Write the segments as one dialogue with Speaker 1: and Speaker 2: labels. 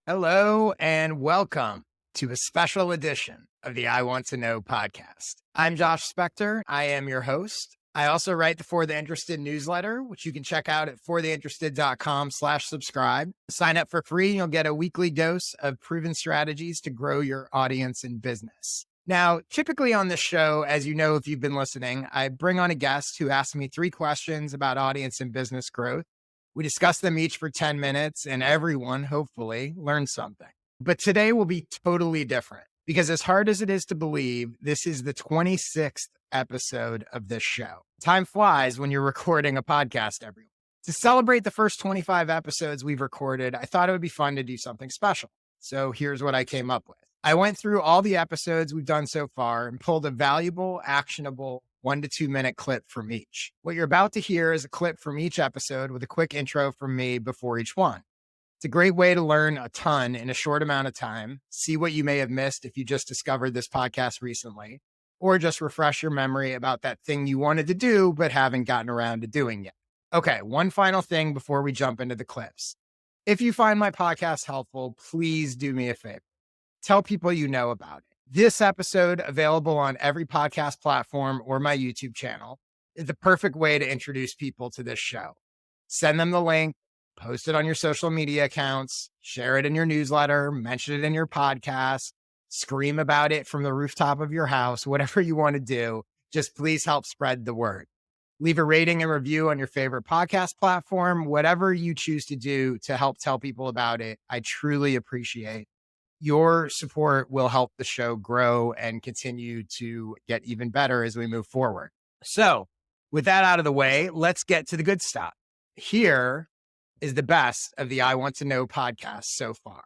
Speaker 1: Hello and welcome to a special edition of the I Want to Know podcast. I'm Josh Spector. I am your host. I also write the For the Interested newsletter, which you can check out at fortheinterested.com/subscribe. Sign up for free and you'll get a weekly dose of proven strategies to grow your audience and business. Now, typically on this show, as you know, if you've been listening, I bring on a guest who asks me 3 questions about audience and business growth. We discuss them each for 10 minutes and everyone, hopefully, learns something. But today will be totally different because as hard as it is to believe, this is the 26th episode of this show. Time flies when you're recording a podcast, everyone. To celebrate the first 25 episodes we've recorded, I thought it would be fun to do something special. So here's what I came up with. I went through all the episodes we've done so far and pulled a valuable, actionable 1 to 2 minute clip from each. What you're about to hear is a clip from each episode with a quick intro from me before each one. It's a great way to learn a ton in a short amount of time, see what you may have missed if you just discovered this podcast recently, or just refresh your memory about that thing you wanted to do but haven't gotten around to doing yet. Okay, one final thing before we jump into the clips. If you find my podcast helpful, please do me a favor. Tell people you know about it. This episode, available on every podcast platform or my YouTube channel, is the perfect way to introduce people to this show. Send them the link, post it on your social media accounts, share it in your newsletter, mention it in your podcast, scream about it from the rooftop of your house, whatever you want to do. Just please help spread the word. Leave a rating and review on your favorite podcast platform, whatever you choose to do to help tell people about it. I truly appreciate your support will help the show grow and continue to get even better as we move forward. So with that out of the way, let's get to the good stuff. Here is the best of the I Want to Know podcast so far.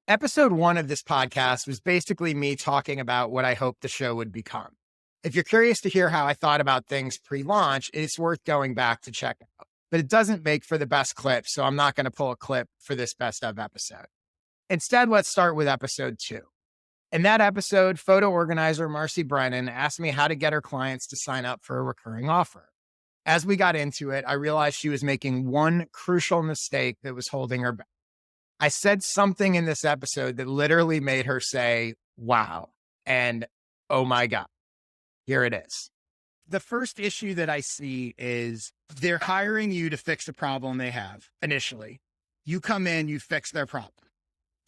Speaker 1: Episode 1 of this podcast was basically me talking about what I hoped the show would become. If you're curious to hear how I thought about things pre-launch, it's worth going back to check out. But it doesn't make for the best clip, so I'm not going to pull a clip for this best of episode. Instead, let's start with episode 2. In that episode, photo organizer Marcy Brennan asked me how to get her clients to sign up for a recurring offer. As we got into it, I realized she was making one crucial mistake that was holding her back. I said something in this episode that literally made her say, wow, and oh my God, here it is. The first issue that I see is they're hiring you to fix a problem they have initially. You come in, you fix their problem.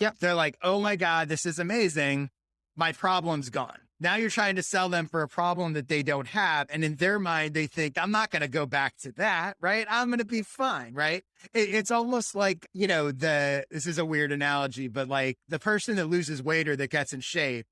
Speaker 1: Yep. They're like, oh my God, this is amazing. My problem's gone. Now you're trying to sell them for a problem that they don't have. And in their mind, they think, I'm not going to go back to that, right? I'm going to be fine, right? It's almost like, this is a weird analogy, but like the person that loses weight or that gets in shape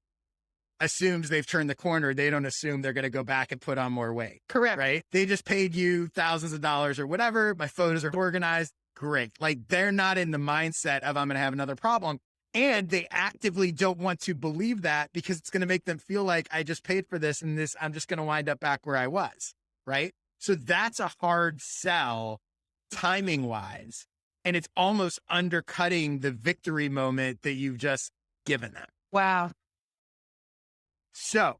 Speaker 1: assumes they've turned the corner. They don't assume they're going to go back and put on more weight. Correct. Right? They just paid you thousands of dollars or whatever. My photos are organized. Great. Like they're not in the mindset of I'm going to have another problem. And they actively don't want to believe that because it's going to make them feel like I just paid for this and this, I'm just going to wind up back where I was. Right. So that's a hard sell timing wise. And it's almost undercutting the victory moment that you've just given them.
Speaker 2: Wow.
Speaker 1: So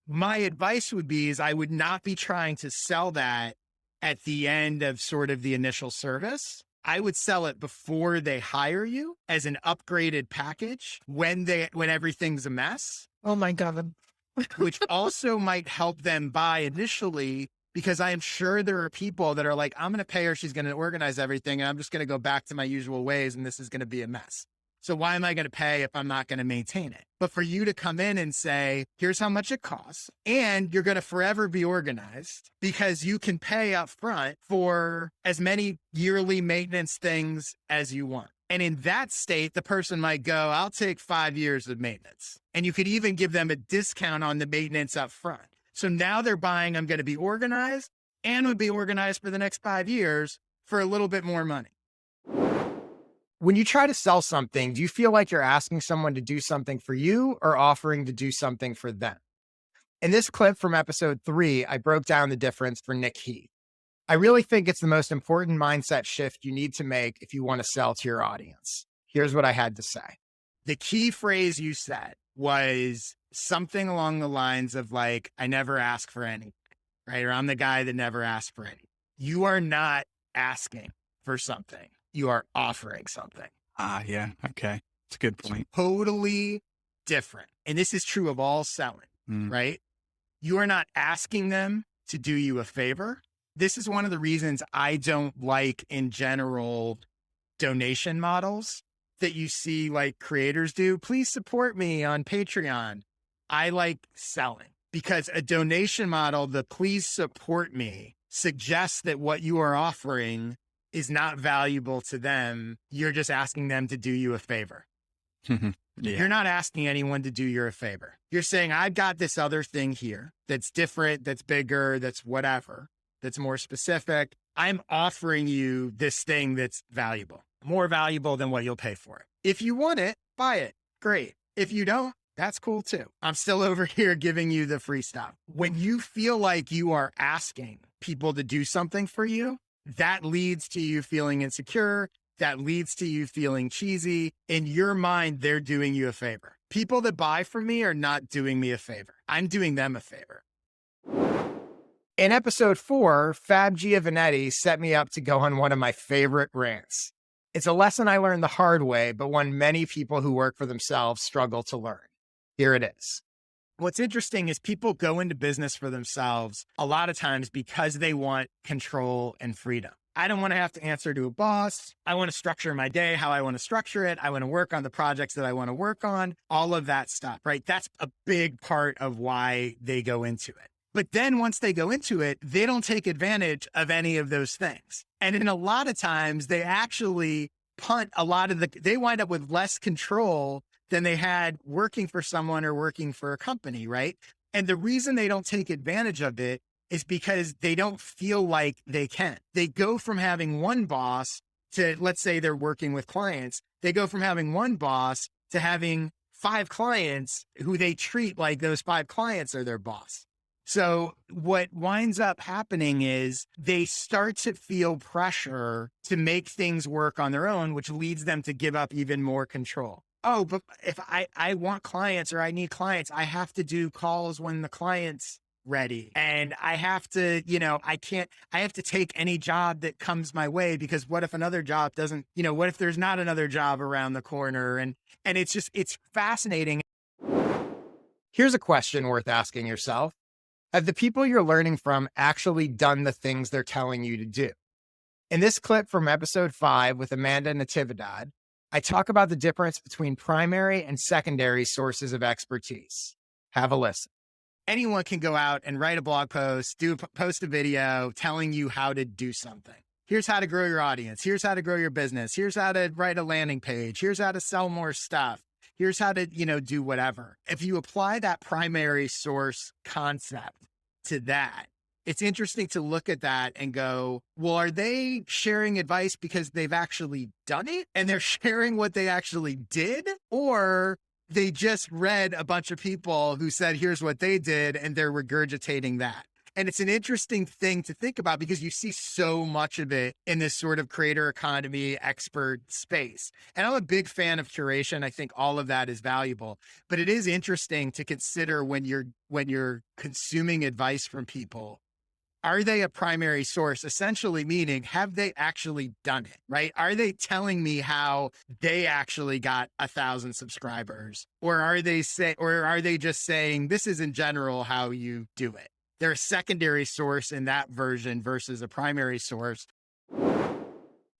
Speaker 1: my advice would be is I would not be trying to sell that at the end of sort of the initial service. I would sell it before they hire you as an upgraded package when everything's a mess.
Speaker 2: Oh my God.
Speaker 1: Which also might help them buy initially, because I am sure there are people that are like, I'm going to pay her. She's going to organize everything. And I'm just going to go back to my usual ways. And this is going to be a mess. So why am I going to pay if I'm not going to maintain it? But for you to come in and say, here's how much it costs, and you're going to forever be organized because you can pay up front for as many yearly maintenance things as you want. And in that state, the person might go, I'll take 5 years of maintenance. And you could even give them a discount on the maintenance up front. So now they're buying, I'm going to be organized and would be organized for the next 5 years for a little bit more money. When you try to sell something, do you feel like you're asking someone to do something for you or offering to do something for them? In this clip from episode 3, I broke down the difference for Nick Heath. I really think it's the most important mindset shift you need to make if you want to sell to your audience. Here's what I had to say. The key phrase you said was something along the lines of like, I never ask for anything, right? Or I'm the guy that never asks for anything. You are not asking for something. You are offering something.
Speaker 2: Yeah. Okay. It's a good point.
Speaker 1: Totally different. And this is true of all selling, right? You are not asking them to do you a favor. This is one of the reasons I don't like, in general, donation models that you see like creators do. Please support me on Patreon. I like selling because a donation model, the please support me, suggests that what you are offering is not valuable to them. You're just asking them to do you a favor.
Speaker 2: Yeah.
Speaker 1: You're not asking anyone to do you a favor. You're saying, I've got this other thing here that's different, that's bigger, that's whatever, that's more specific. I'm offering you this thing that's valuable, more valuable than what you'll pay for it. If you want it, buy it. Great. If you don't, that's cool too. I'm still over here giving you the free stuff. When you feel like you are asking people to do something for you, that leads to you feeling insecure. That leads to you feeling cheesy. In your mind, they're doing you a favor. People that buy from me are not doing me a favor. I'm doing them a favor. In episode 4, Fab Giovanetti set me up to go on one of my favorite rants. It's a lesson I learned the hard way, but one many people who work for themselves struggle to learn. Here it is. What's interesting is people go into business for themselves a lot of times because they want control and freedom. I don't want to have to answer to a boss. I want to structure my day how I want to structure it. I want to work on the projects that I want to work on, all of that stuff, right? That's a big part of why they go into it. But then once they go into it, they don't take advantage of any of those things. And in a lot of times, they actually punt they wind up with less control than they had working for someone or working for a company, right? And the reason they don't take advantage of it is because they don't feel like they can. They go from having one boss to, let's say they're working with clients. They go from having one boss to having 5 clients who they treat like those 5 clients are their boss. So what winds up happening is they start to feel pressure to make things work on their own, which leads them to give up even more control. Oh, but if I want clients or I need clients, I have to do calls when the client's ready. And I have to, I have to take any job that comes my way because what if another job doesn't, what if there's not another job around the corner? And it's fascinating. Here's a question worth asking yourself. Have the people you're learning from actually done the things they're telling you to do? In this clip from episode 5 with Amanda Natividad, I talk about the difference between primary and secondary sources of expertise. Have a listen. Anyone can go out and write a blog post, post a video telling you how to do something. Here's how to grow your audience. Here's how to grow your business. Here's how to write a landing page. Here's how to sell more stuff. Here's how to, do whatever. If you apply that primary source concept to that, it's interesting to look at that and go, well, are they sharing advice because they've actually done it and they're sharing what they actually did? Or they just read a bunch of people who said, here's what they did, and they're regurgitating that. And it's an interesting thing to think about because you see so much of it in this sort of creator economy expert space. And I'm a big fan of curation. I think all of that is valuable, but it is interesting to consider when you're consuming advice from people. Are they a primary source? Essentially meaning, have they actually done it, right? Are they telling me how they actually got 1,000 subscribers? Or are they just saying, this is in general how you do it? They're a secondary source in that version versus a primary source.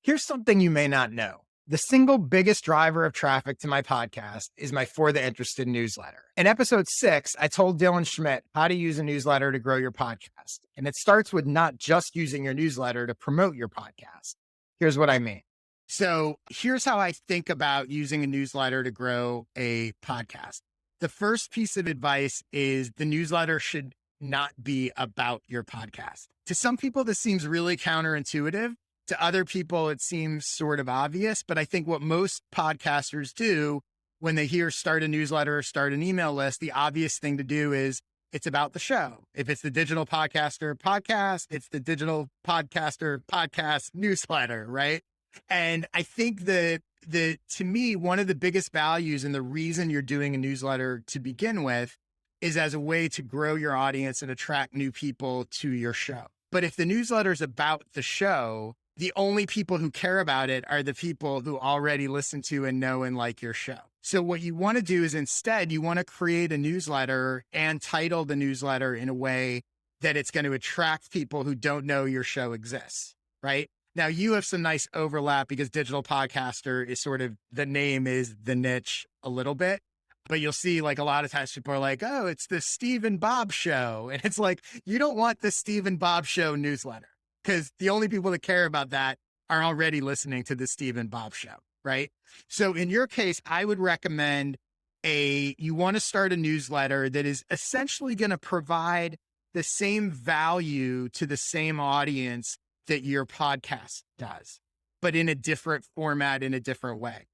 Speaker 1: Here's something you may not know. The single biggest driver of traffic to my podcast is my For the Interested newsletter. In episode 6, I told Dylan Schmidt how to use a newsletter to grow your podcast. And it starts with not just using your newsletter to promote your podcast. Here's what I mean. So here's how I think about using a newsletter to grow a podcast. The first piece of advice is the newsletter should not be about your podcast. To some people, this seems really counterintuitive. To other people, it seems sort of obvious, but I think what most podcasters do when they hear start a newsletter or start an email list, the obvious thing to do is it's about the show. If it's the digital podcaster podcast, it's the digital podcaster podcast newsletter, right? And I think to me, one of the biggest values and the reason you're doing a newsletter to begin with is as a way to grow your audience and attract new people to your show. But if the newsletter is about the show, the only people who care about it are the people who already listen to and know and like your show. So what you want to do is instead, you want to create a newsletter and title the newsletter in a way that it's going to attract people who don't know your show exists, right? Now you have some nice overlap because digital podcaster is sort of, the name is the niche a little bit, but you'll see like a lot of times people are like, oh, it's the Steve and Bob show. And it's like, you don't want the Steve and Bob show newsletter because the only people that care about that are already listening to the Steve and Bob show, right? So in your case, I would recommend you want to start a newsletter that is essentially going to provide the same value to the same audience that your podcast does, but in a different format, in a different way.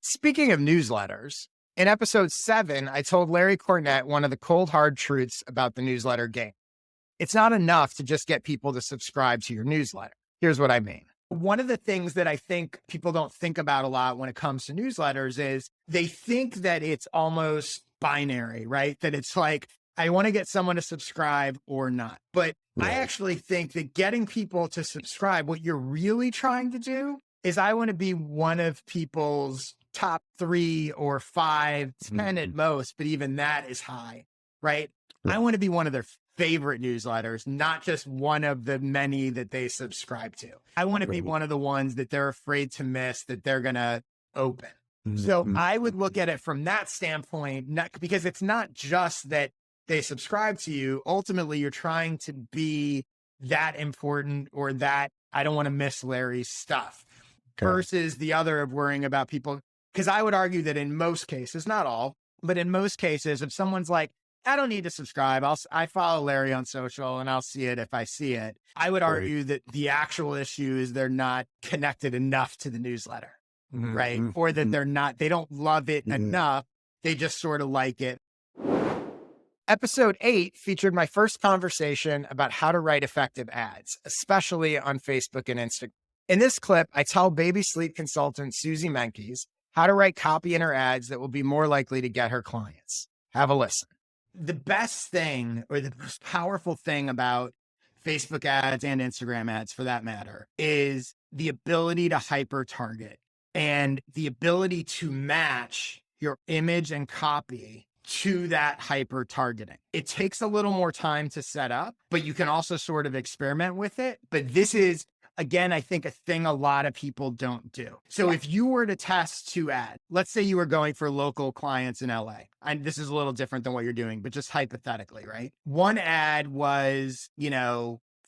Speaker 1: Speaking of newsletters, in episode 7, I told Larry Cornett one of the cold, hard truths about the newsletter game. It's not enough to just get people to subscribe to your newsletter. Here's what I mean. One of the things that I think people don't think about a lot when it comes to newsletters is they think that it's almost binary, right? That it's like, I want to get someone to subscribe or not. But I actually think that getting people to subscribe, what you're really trying to do is I want to be one of people's top 3 or 5, 10 at most, but even that is high, right? I want to be one of their favorite newsletters, not just one of the many that they subscribe to. I want to be one of the ones that they're afraid to miss, that they're going to open. So I would look at it from that standpoint, because it's not just that they subscribe to you. Ultimately, you're trying to be that important or that I don't want to miss Larry's stuff versus the other of worrying about people. Because I would argue that in most cases, not all, but in most cases, if someone's like, I don't need to subscribe, I follow Larry on social and I'll see it if I see it. I would argue that the actual issue is they're not connected enough to the newsletter, right? Or that they don't love it enough. They just sort of like it. Episode 8 featured my first conversation about how to write effective ads, especially on Facebook and Instagram. In this clip, I tell baby sleep consultant Susie Menkes how to write copy in her ads that will be more likely to get her clients. Have a listen. The best thing, or the most powerful thing about Facebook ads and Instagram ads for that matter, is the ability to hyper target and the ability to match your image and copy to that hyper targeting. It takes a little more time to set up, but you can also sort of experiment with it. But this is, again, I think a thing a lot of people don't do. So if you were to test 2 ads, let's say you were going for local clients in LA, and this is a little different than what you're doing, but just hypothetically, right? One ad was,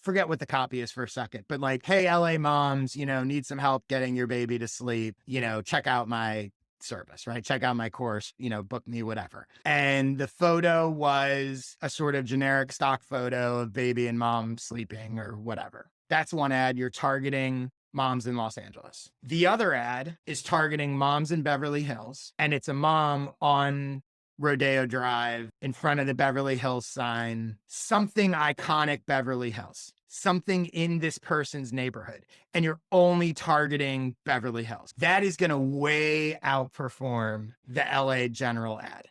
Speaker 1: forget what the copy is for a second, but like, hey, LA moms, need some help getting your baby to sleep, check out my service, right? Check out my course, book me, whatever. And the photo was a sort of generic stock photo of baby and mom sleeping or whatever. That's one ad. You're targeting moms in Los Angeles. The other ad is targeting moms in Beverly Hills. And it's a mom on Rodeo Drive in front of the Beverly Hills sign, something iconic Beverly Hills, something in this person's neighborhood. And you're only targeting Beverly Hills. That is going to way outperform the LA general ad.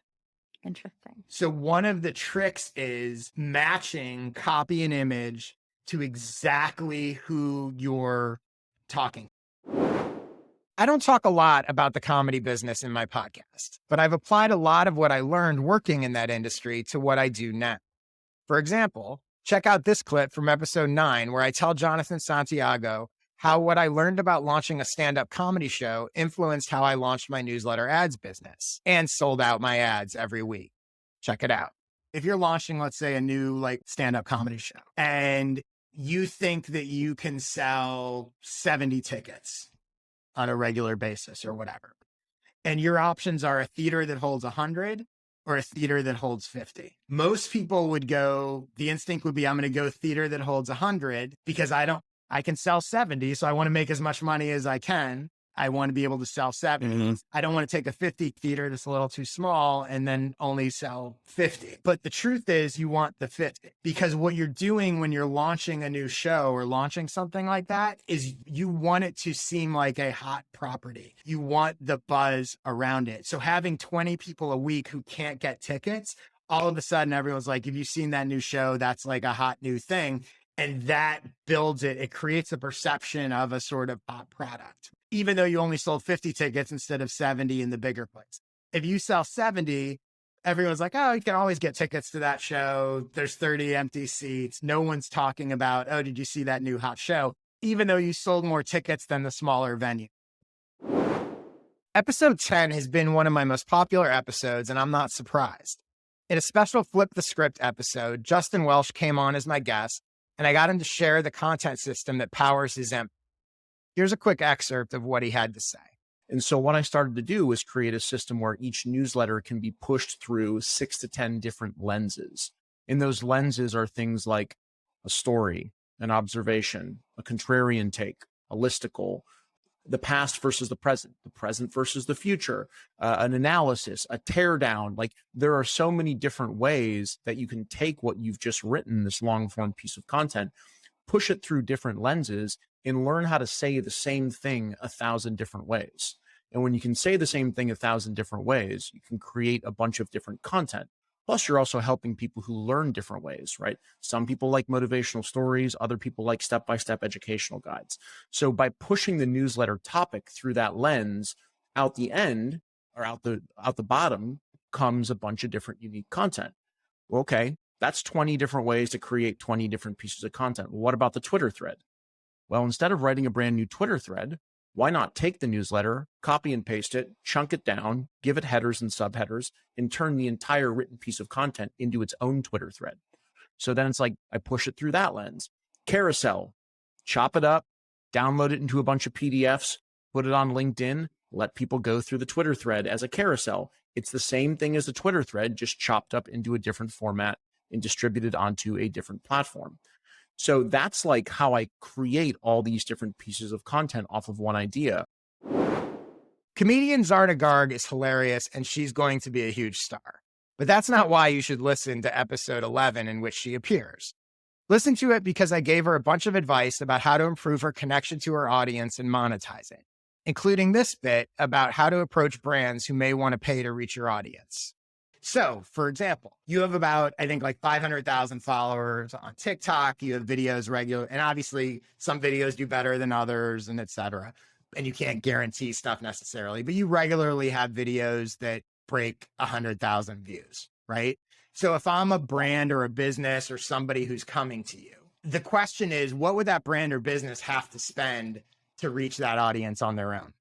Speaker 3: Interesting.
Speaker 1: So one of the tricks is matching copy and image to exactly who you're talking. I don't talk a lot about the comedy business in my podcast, but I've applied a lot of what I learned working in that industry to what I do now. For example, check out this clip from episode 9, where I tell Jonathan Santiago how what I learned about launching a stand-up comedy show influenced how I launched my newsletter ads business and sold out my ads every week. Check it out. If you're launching, let's say, a new stand-up comedy show, and you think that you can sell 70 tickets on a regular basis or whatever, and your options are a theater that holds 100 or a theater that holds 50. Most people would go, the instinct would be, I'm going to go theater that holds 100 because I can sell 70. So I want to make as much money as I can. I want to be able to sell 70. I don't want to take a 50 theater that's a little too small and then only sell 50. But the truth is you want the 50, because what you're doing when you're launching a new show or launching something like that is you want it to seem like a hot property. You want the buzz around it. So having 20 people a week who can't get tickets, all of a sudden everyone's like, have you seen that new show? That's like a hot new thing. And that builds it. It creates a perception of a sort of hot product, even though you only sold 50 tickets instead of 70 in the bigger place. If you sell 70, everyone's like, oh, you can always get tickets to that show. There's 30 empty seats. No one's talking about, oh, did you see that new hot show? Even though you sold more tickets than the smaller venue. Episode 10 has been one of my most popular episodes, and I'm not surprised. In a special Flip the Script episode, Justin Welsh came on as my guest, and I got him to share the content system that powers his empire. Here's a quick excerpt of what he had to say.
Speaker 3: And so what I started to do was create a system where each newsletter can be pushed through 6 to 10 different lenses. And those lenses are things like a story, an observation, a contrarian take, a listicle, the past versus the present versus the future, an analysis, a teardown. Like, there are so many different ways that you can take what you've just written, this long form piece of content, push it through different lenses, and learn how to say the same thing 1,000 different ways. And when you can say the same thing 1,000 different ways, you can create a bunch of different content. Plus, you're also helping people who learn different ways, right? Some people like motivational stories. Other people like step-by-step educational guides. So by pushing the newsletter topic through that lens, out the end or out the bottom comes a bunch of different unique content. Well, okay, that's 20 different ways to create 20 different pieces of content. What about the Twitter thread? Well, instead of writing a brand new Twitter thread, why not take the newsletter, copy and paste it, chunk it down, give it headers and subheaders, and turn the entire written piece of content into its own Twitter thread? So then it's like, I push it through that lens. Carousel, chop it up, download it into a bunch of PDFs, put it on LinkedIn, let people go through the Twitter thread as a carousel. It's the same thing as the Twitter thread, just chopped up into a different format and distributed onto a different platform. So that's like how I create all these different pieces of content off of one idea.
Speaker 1: Comedian Zarda Garg is hilarious, and she's going to be a huge star. But that's not why you should listen to episode 11 in which she appears. Listen to it because I gave her a bunch of advice about how to improve her connection to her audience and monetize it, including this bit about how to approach brands who may want to pay to reach your audience. So, for example, you have about, I think, like 500,000 followers on TikTok. You have videos regular, and obviously some videos do better than others, and et cetera. And you can't guarantee stuff necessarily, but you regularly have videos that break 100,000 views, right? So if I'm a brand or a business or somebody who's coming to you, the question is, what would that brand or business have to spend to reach that audience on their own?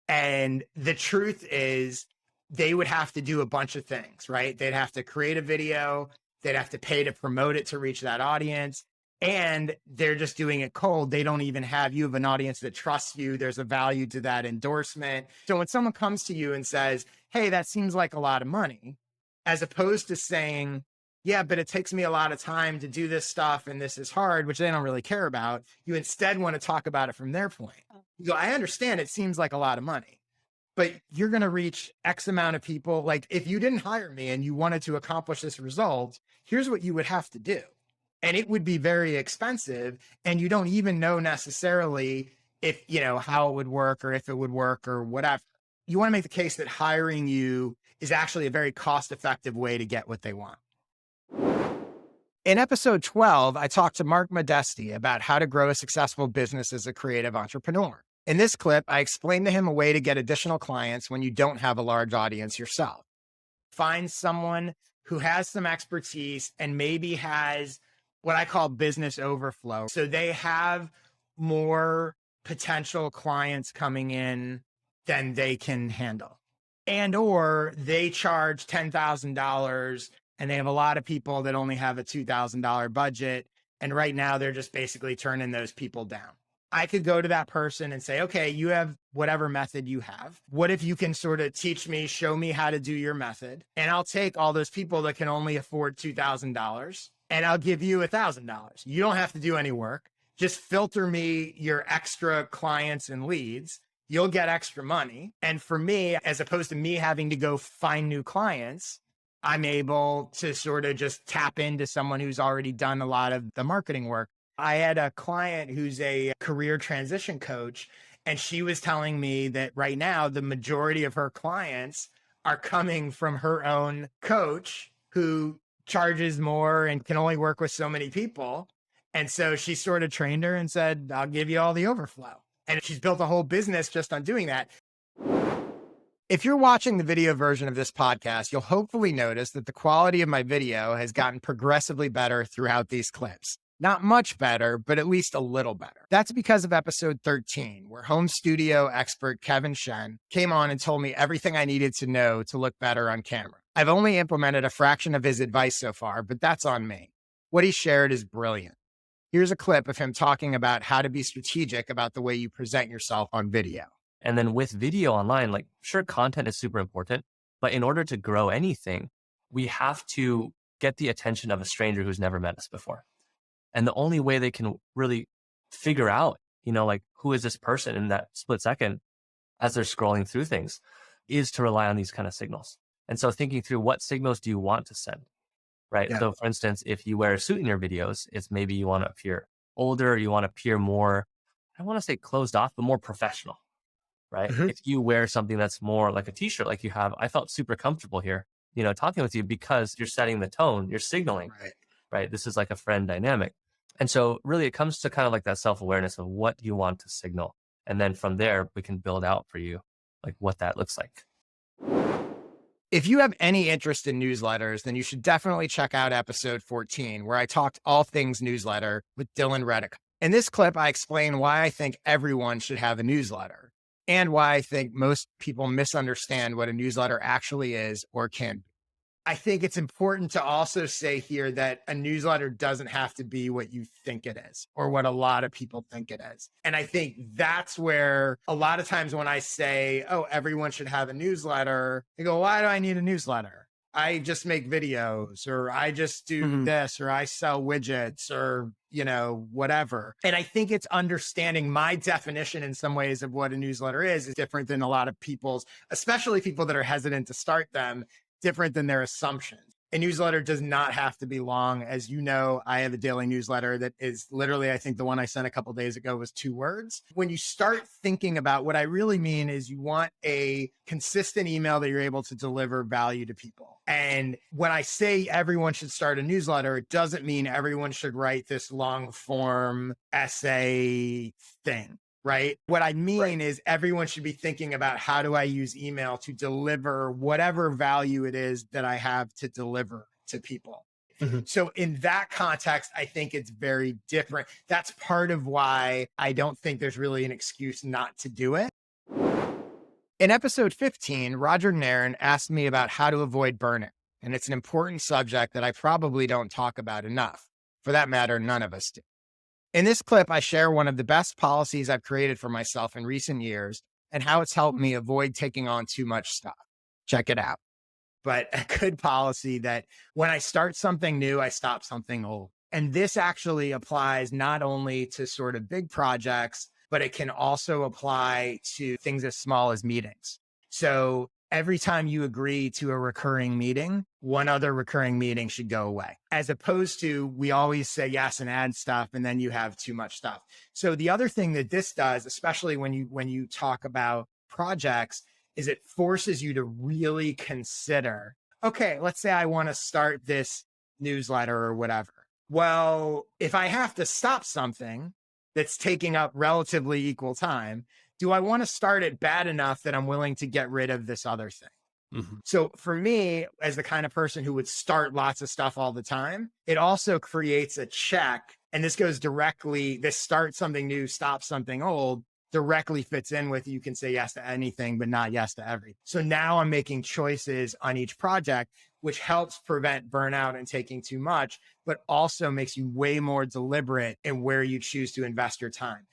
Speaker 1: And the truth is, they would have to do a bunch of things, right? They'd have to create a video. They'd have to pay to promote it to reach that audience. And they're just doing it cold. They don't even have, you have an audience that trusts you. There's a value to that endorsement. So when someone comes to you and says, hey, that seems like a lot of money, as opposed to saying, yeah, but it takes me a lot of time to do this stuff and this is hard, which they don't really care about, you instead want to talk about it from their point. You go, I understand it seems like a lot of money, but you're going to reach X amount of people. Like, if you didn't hire me and you wanted to accomplish this result, here's what you would have to do. And it would be very expensive. And you don't even know necessarily if, how it would work or if it would work or whatever. You want to make the case that hiring you is actually a very cost-effective way to get what they want. In episode 12, I talked to Mark Modesti about how to grow a successful business as a creative entrepreneur. In this clip, I explained to him a way to get additional clients when you don't have a large audience yourself. Find someone who has some expertise and maybe has what I call business overflow. So they have more potential clients coming in than they can handle. And or they charge $10,000 and they have a lot of people that only have a $2,000 budget. And right now they're just basically turning those people down. I could go to that person and say, okay, you have whatever method you have. What if you can sort of teach me, show me how to do your method? And I'll take all those people that can only afford $2,000 and I'll give you $1,000. You don't have to do any work. Just filter me your extra clients and leads. You'll get extra money. And for me, as opposed to me having to go find new clients, I'm able to sort of just tap into someone who's already done a lot of the marketing work. I had a client who's a career transition coach, and she was telling me that right now, the majority of her clients are coming from her own coach who charges more and can only work with so many people. And so she sort of trained her and said, I'll give you all the overflow. And she's built a whole business just on doing that. If you're watching the video version of this podcast, you'll hopefully notice that the quality of my video has gotten progressively better throughout these clips. Not much better, but at least a little better. That's because of episode 13, where home studio expert Kevin Shen came on and told me everything I needed to know to look better on camera. I've only implemented a fraction of his advice so far, but that's on me. What he shared is brilliant. Here's a clip of him talking about how to be strategic about the way you present yourself on video.
Speaker 4: And then with video online, like, sure, content is super important, but in order to grow anything, we have to get the attention of a stranger who's never met us before. And the only way they can really figure out, like, who is this person in that split second as they're scrolling through things is to rely on these kind of signals. And so thinking through, what signals do you want to send, right?
Speaker 1: Yeah.
Speaker 4: So for instance, if you wear a suit in your videos, it's maybe you want to appear older, you want to appear more, I don't want to say closed off, but more professional. Right?
Speaker 1: Mm-hmm.
Speaker 4: If you wear something that's more like a t-shirt, like you have, I felt super comfortable here, talking with you, because you're setting the tone, you're signaling, right? This is like a friend dynamic. And so really it comes to kind of like that self-awareness of what you want to signal. And then from there, we can build out for you, like, what that looks like.
Speaker 1: If you have any interest in newsletters, then you should definitely check out episode 14, where I talked all things newsletter with Dylan Reddick. In this clip, I explain why I think everyone should have a newsletter, and why I think most people misunderstand what a newsletter actually is or can be. I think it's important to also say here that a newsletter doesn't have to be what you think it is or what a lot of people think it is. And I think that's where a lot of times when I say, oh, everyone should have a newsletter, they go, why do I need a newsletter? I just make videos, or I just do this, or I sell widgets, or, whatever. And I think it's understanding my definition in some ways of what a newsletter is different than a lot of people's, especially people that are hesitant to start them, different than their assumptions. A newsletter does not have to be long. As you know, I have a daily newsletter that is literally, I think the one I sent a couple of days ago was 2 words. When you start thinking about what I really mean is you want a consistent email that you're able to deliver value to people. And when I say everyone should start a newsletter, it doesn't mean everyone should write this long form essay thing. Right? What I mean is everyone should be thinking about, how do I use email to deliver whatever value it is that I have to deliver to people. So in that context, I think it's very different. That's part of why I don't think there's really an excuse not to do it. In episode 15, Roger Nairn asked me about how to avoid burnout. And it's an important subject that I probably don't talk about enough. For that matter, none of us do. In this clip, I share one of the best policies I've created for myself in recent years and how it's helped me avoid taking on too much stuff. Check it out. But a good policy that when I start something new, I stop something old. And this actually applies not only to sort of big projects, but it can also apply to things as small as meetings. So every time you agree to a recurring meeting, one other recurring meeting should go away. As opposed to, we always say yes and add stuff, and then you have too much stuff. So the other thing that this does, especially when you talk about projects, is it forces you to really consider, okay, let's say I want to start this newsletter or whatever. Well, if I have to stop something that's taking up relatively equal time, do I want to start it bad enough that I'm willing to get rid of this other thing? So for me, as the kind of person who would start lots of stuff all the time, it also creates a check. And this goes directly, this start something new, stop something old, directly fits in with, you can say yes to anything, but not yes to everything. So now I'm making choices on each project, which helps prevent burnout and taking too much, but also makes you way more deliberate in where you choose to invest your time.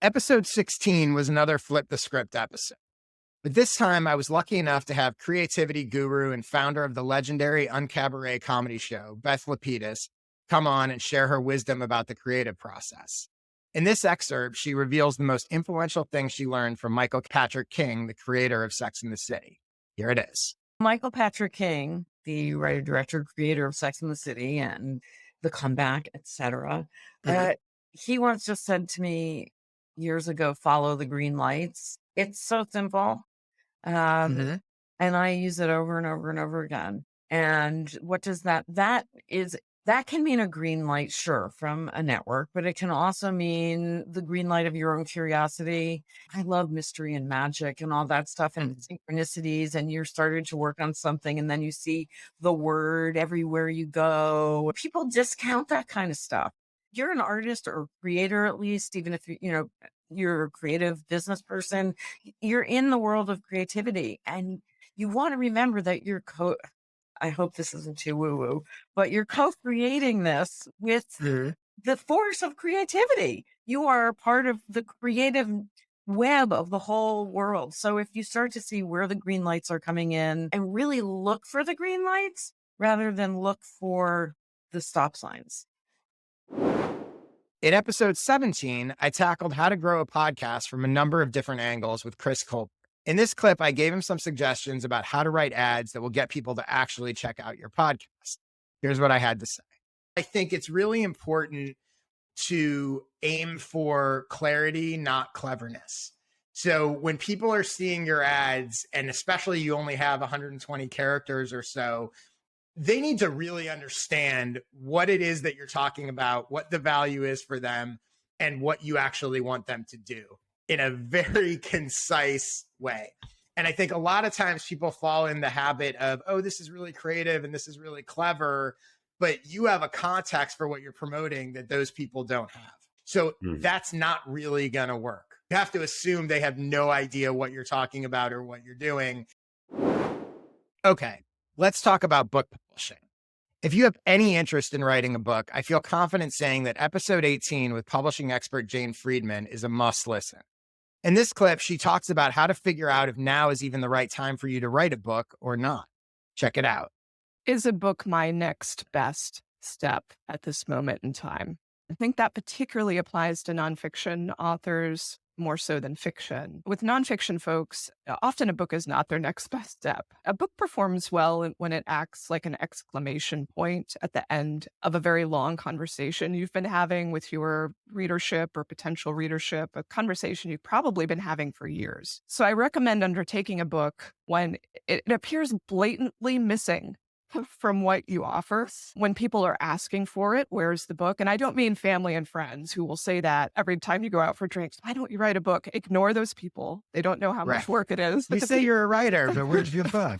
Speaker 1: Episode 16 was another Flip the Script episode. But this time I was lucky enough to have creativity guru and founder of the legendary Uncabaret comedy show, Beth Lapides, come on and share her wisdom about the creative process. In this excerpt, she reveals the most influential thing she learned from Michael Patrick King, the creator of Sex and the City. Here it is.
Speaker 5: Michael Patrick King, the writer, director, creator of Sex and the City and The Comeback, etc. He once just said to me years ago, follow the green lights. It's so simple. And I use it over and over and over again. And what does that is That can mean a green light, sure, from a network, but it can also mean the green light of your own curiosity. I love mystery and magic and all that stuff and synchronicities. And you're starting to work on something, and then you see the word everywhere you go. People discount that kind of stuff. You're an artist or creator, at least, even if you're a creative business person, you're in the world of creativity, and you want to remember that I hope this isn't too woo woo, but you're co-creating this with the force of creativity. You are a part of the creative web of the whole world. So if you start to see where the green lights are coming in and really look for the green lights rather than look for the stop signs.
Speaker 1: In episode 17, I tackled how to grow a podcast from a number of different angles with Chris Colbert. In this clip, I gave him some suggestions about how to write ads that will get people to actually check out your podcast. Here's what I had to say. I think it's really important to aim for clarity, not cleverness. So when people are seeing your ads, and especially you only have 120 characters or so, they need to really understand what it is that you're talking about, what the value is for them, and what you actually want them to do in a very concise way. And I think a lot of times people fall in the habit of, oh, this is really creative and this is really clever, but you have a context for what you're promoting that those people don't have. So that's not really going to work. You have to assume they have no idea what you're talking about or what you're doing. Okay, let's talk about book publishing. If you have any interest in writing a book, I feel confident saying that episode 18 with publishing expert Jane Friedman is a must listen. In this clip, she talks about how to figure out if now is even the right time for you to write a book or not. Check it out.
Speaker 6: Is a book my next best step at this moment in time? I think that particularly applies to nonfiction authors more so than fiction. With nonfiction folks, often a book is not their next best step. A book performs well when it acts like an exclamation point at the end of a very long conversation you've been having with your readership or potential readership, a conversation you've probably been having for years. So I recommend undertaking a book when it appears blatantly missing from what you offer. When people are asking for it, where's the book? And I don't mean family and friends who will say that every time you go out for drinks. Why don't you write a book? Ignore those people. They don't know how much work it is.
Speaker 1: You say you're a writer, but where's your book?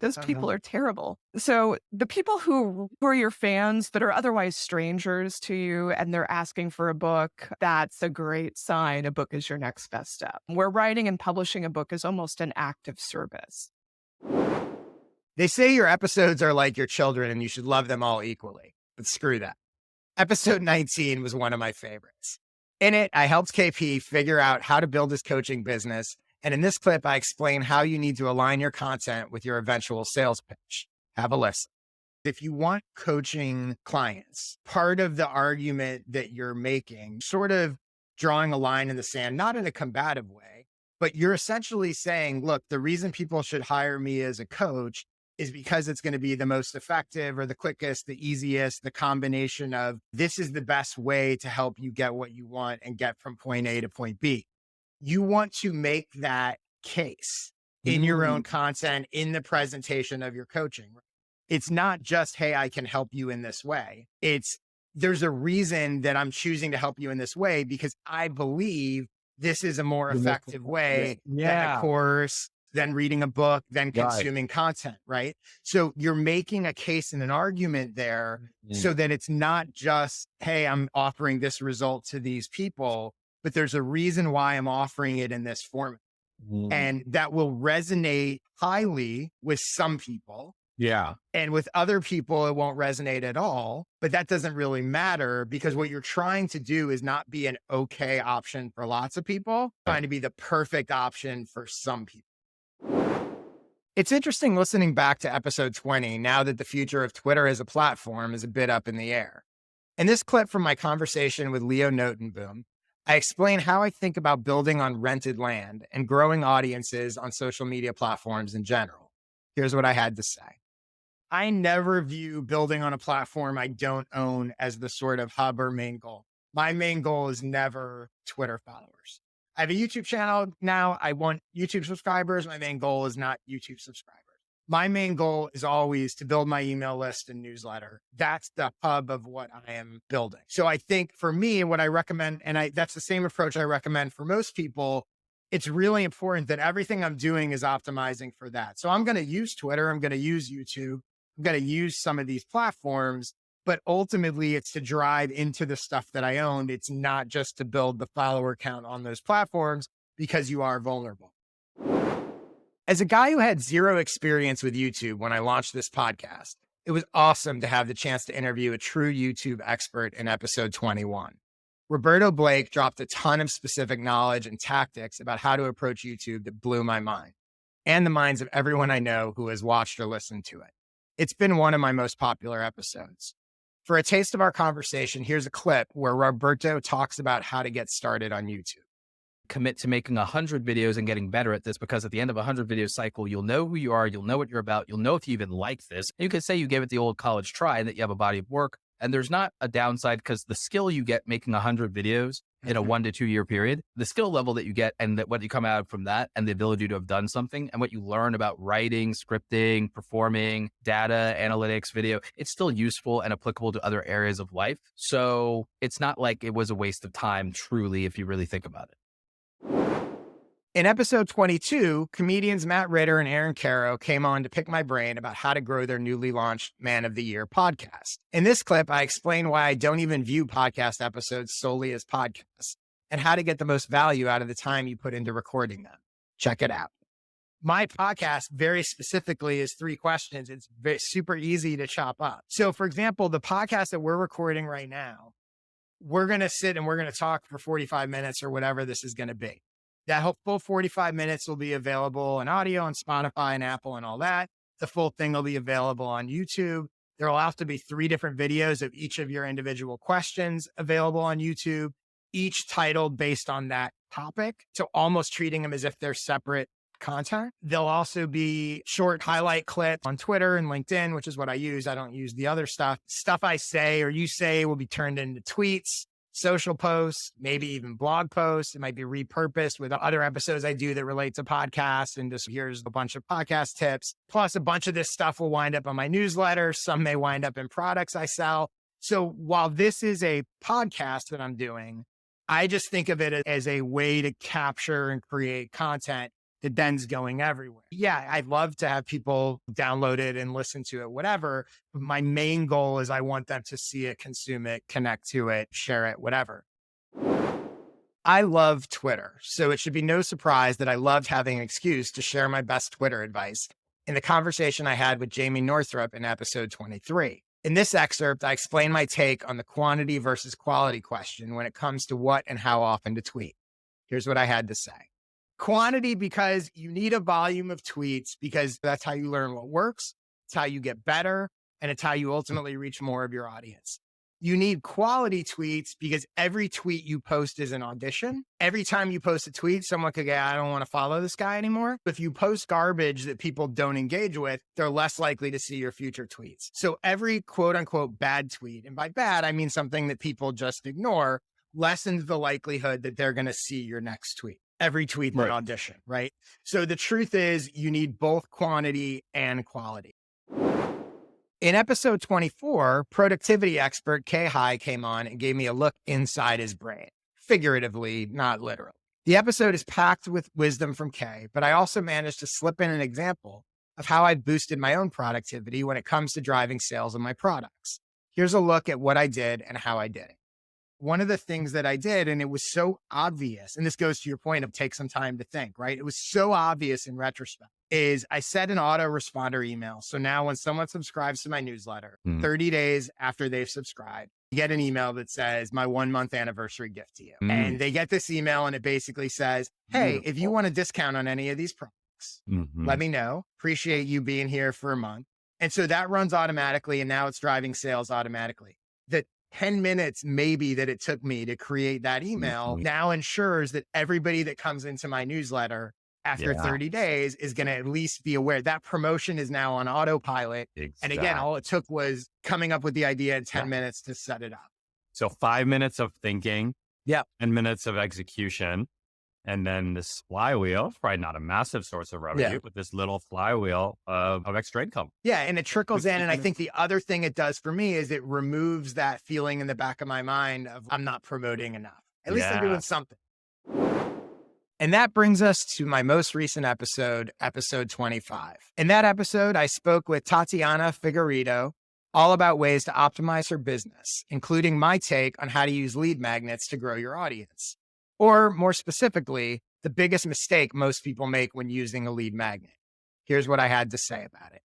Speaker 6: Those people are terrible. So the people who are your fans that are otherwise strangers to you and they're asking for a book, that's a great sign. A book is your next best step. Where writing and publishing a book is almost an act of service.
Speaker 1: They say your episodes are like your children and you should love them all equally, but screw that. Episode 19 was one of my favorites. In it, I helped KP figure out how to build his coaching business. And in this clip, I explain how you need to align your content with your eventual sales pitch. Have a listen. If you want coaching clients, part of the argument that you're making, sort of drawing a line in the sand, not in a combative way, but you're essentially saying, look, the reason people should hire me as a coach is because it's going to be the most effective or the quickest, the easiest, the combination of this is the best way to help you get what you want and get from point A to point B. You want to make that case in your own content, in the presentation of your coaching. It's not just, hey, I can help you in this way. There's a reason that I'm choosing to help you in this way because I believe this is a more effective way than a course, than reading a book, than consuming content, right? So you're making a case and an argument there so that it's not just, hey, I'm offering this result to these people, but there's a reason why I'm offering it in this format. And that will resonate highly with some people.
Speaker 3: Yeah.
Speaker 1: And with other people, it won't resonate at all. But that doesn't really matter because what you're trying to do is not be an okay option for lots of people, trying to be the perfect option for some people. It's interesting listening back to episode 20 now that the future of Twitter as a platform is a bit up in the air. In this clip from my conversation with Leo Notenboom, I explain how I think about building on rented land and growing audiences on social media platforms in general. Here's what I had to say. I never view building on a platform I don't own as the sort of hub or main goal. My main goal is never Twitter followers. I have a YouTube channel now. I want YouTube subscribers. My main goal is not YouTube subscribers. My main goal is always to build my email list and newsletter. That's the hub of what I am building. So I think for me, what I recommend, and that's the same approach I recommend for most people, it's really important that everything I'm doing is optimizing for that. So I'm going to use Twitter. I'm going to use YouTube. I'm going to use some of these platforms, but ultimately it's to drive into the stuff that I own. It's not just to build the follower count on those platforms because you are vulnerable. As a guy who had zero experience with YouTube when I launched this podcast, it was awesome to have the chance to interview a true YouTube expert in episode 21. Roberto Blake dropped a ton of specific knowledge and tactics about how to approach YouTube that blew my mind and the minds of everyone I know who has watched or listened to it. It's been one of my most popular episodes. For a taste of our conversation, here's a clip where Roberto talks about how to get started on YouTube.
Speaker 7: Commit to making 100 videos and getting better at this, because at the end of a 100 video cycle, you'll know who you are, you'll know what you're about, you'll know if you even like this. You could say you gave it the old college try and that you have a body of work. And there's not a downside, because the skill you get making 100 videos in a 1 to 2 year period, the skill level that you get and that what you come out from that and the ability to have done something and what you learn about writing, scripting, performing, data, analytics, video, it's still useful and applicable to other areas of life. So it's not like it was a waste of time, truly, if you really think about it.
Speaker 1: In episode 22, comedians Matt Ritter and Aaron Caro came on to pick my brain about how to grow their newly launched Man of the Year podcast. In this clip, I explain why I don't even view podcast episodes solely as podcasts and how to get the most value out of the time you put into recording them. Check it out. My podcast very specifically is 3 questions. It's super easy to chop up. So for example, the podcast that we're recording right now, we're going to sit and we're going to talk for 45 minutes or whatever this is going to be. That full 45 minutes will be available in audio on Spotify and Apple and all that. The full thing will be available on YouTube. There will have to be 3 different videos of each of your individual questions available on YouTube, each titled based on that topic. So almost treating them as if they're separate content. There'll also be short highlight clips on Twitter and LinkedIn, which is what I use. I don't use the other stuff. Stuff I say or you say will be turned into tweets, social posts, maybe even blog posts. It might be repurposed with other episodes I do that relate to podcasts. And just here's a bunch of podcast tips. Plus a bunch of this stuff will wind up on my newsletter. Some may wind up in products I sell. So while this is a podcast that I'm doing, I just think of it as a way to capture and create content that then's going everywhere. Yeah, I'd love to have people download it and listen to it, whatever. But my main goal is I want them to see it, consume it, connect to it, share it, whatever. I love Twitter, so it should be no surprise that I loved having an excuse to share my best Twitter advice in the conversation I had with Jamie Northrup in episode 23. In this excerpt, I explain my take on the quantity versus quality question when it comes to what and how often to tweet. Here's what I had to say. Quantity, because you need a volume of tweets, because that's how you learn what works. It's how you get better. And it's how you ultimately reach more of your audience. You need quality tweets because every tweet you post is an audition. Every time you post a tweet, someone could go, I don't want to follow this guy anymore. If you post garbage that people don't engage with, they're less likely to see your future tweets. So every quote unquote bad tweet, and by bad, I mean something that people just ignore, lessens the likelihood that they're going to see your next tweet. Every tweet is an audition, right? So the truth is you need both quantity and quality. In episode 24, productivity expert Kay High came on and gave me a look inside his brain, figuratively, not literally. The episode is packed with wisdom from Kay, but I also managed to slip in an example of how I've boosted my own productivity when it comes to driving sales of my products. Here's a look at what I did and how I did it. One of the things that I did, and it was so obvious, and this goes to your point of take some time to think, right? It was so obvious in retrospect, is I set an autoresponder email. So now when someone subscribes to my newsletter, 30 days after they've subscribed, you get an email that says my 1-month anniversary gift to you. And they get this email and it basically says, hey, if you want a discount on any of these products, let me know. Appreciate you being here for a month. And so that runs automatically. And now it's driving sales automatically. The 10 minutes maybe that it took me to create that email now ensures that everybody that comes into my newsletter after 30 days is going to at least be aware that promotion is now on autopilot. And again, all it took was coming up with the idea in 10 minutes to set it up.
Speaker 8: So 5 minutes of thinking, 10 minutes of execution. And then this flywheel, probably not a massive source of revenue, but this little flywheel of extra income.
Speaker 1: Yeah. And it trickles in. And I think the other thing it does for me is it removes that feeling in the back of my mind of I'm not promoting enough. At least I'm doing something. And that brings us to my most recent episode, episode 25. In that episode, I spoke with Tatiana Figueredo all about ways to optimize her business, including my take on how to use lead magnets to grow your audience. Or more specifically, the biggest mistake most people make when using a lead magnet. Here's what I had to say about it.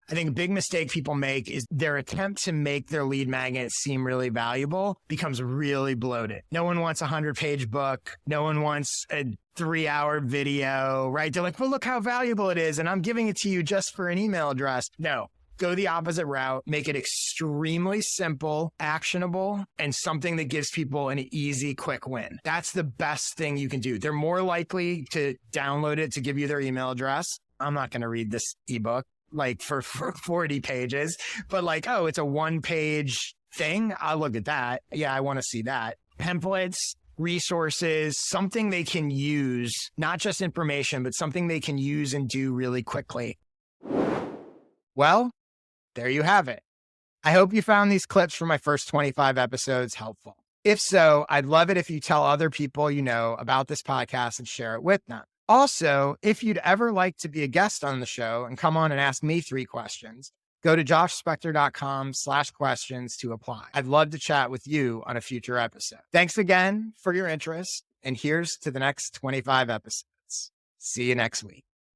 Speaker 1: I think a big mistake people make is their attempt to make their lead magnet seem really valuable becomes really bloated. No one wants a 100-page book. No one wants a 3-hour video, right? They're like, well, look how valuable it is. And I'm giving it to you just for an email address. No. Go the opposite route, make it extremely simple, actionable, and something that gives people an easy, quick win. That's the best thing you can do. They're more likely to download it to give you their email address. I'm not going to read this ebook like for 40 pages, but like, oh, it's a 1-page thing. I'll look at that. Yeah, I want to see that. Templates, resources, something they can use, not just information, but something they can use and do really quickly. Well, there you have it. I hope you found these clips from my first 25 episodes helpful. If so, I'd love it if you tell other people you know about this podcast and share it with them. Also, if you'd ever like to be a guest on the show and come on and ask me 3 questions, go to joshspector.com/questions to apply. I'd love to chat with you on a future episode. Thanks again for your interest, and here's to the next 25 episodes. See you next week.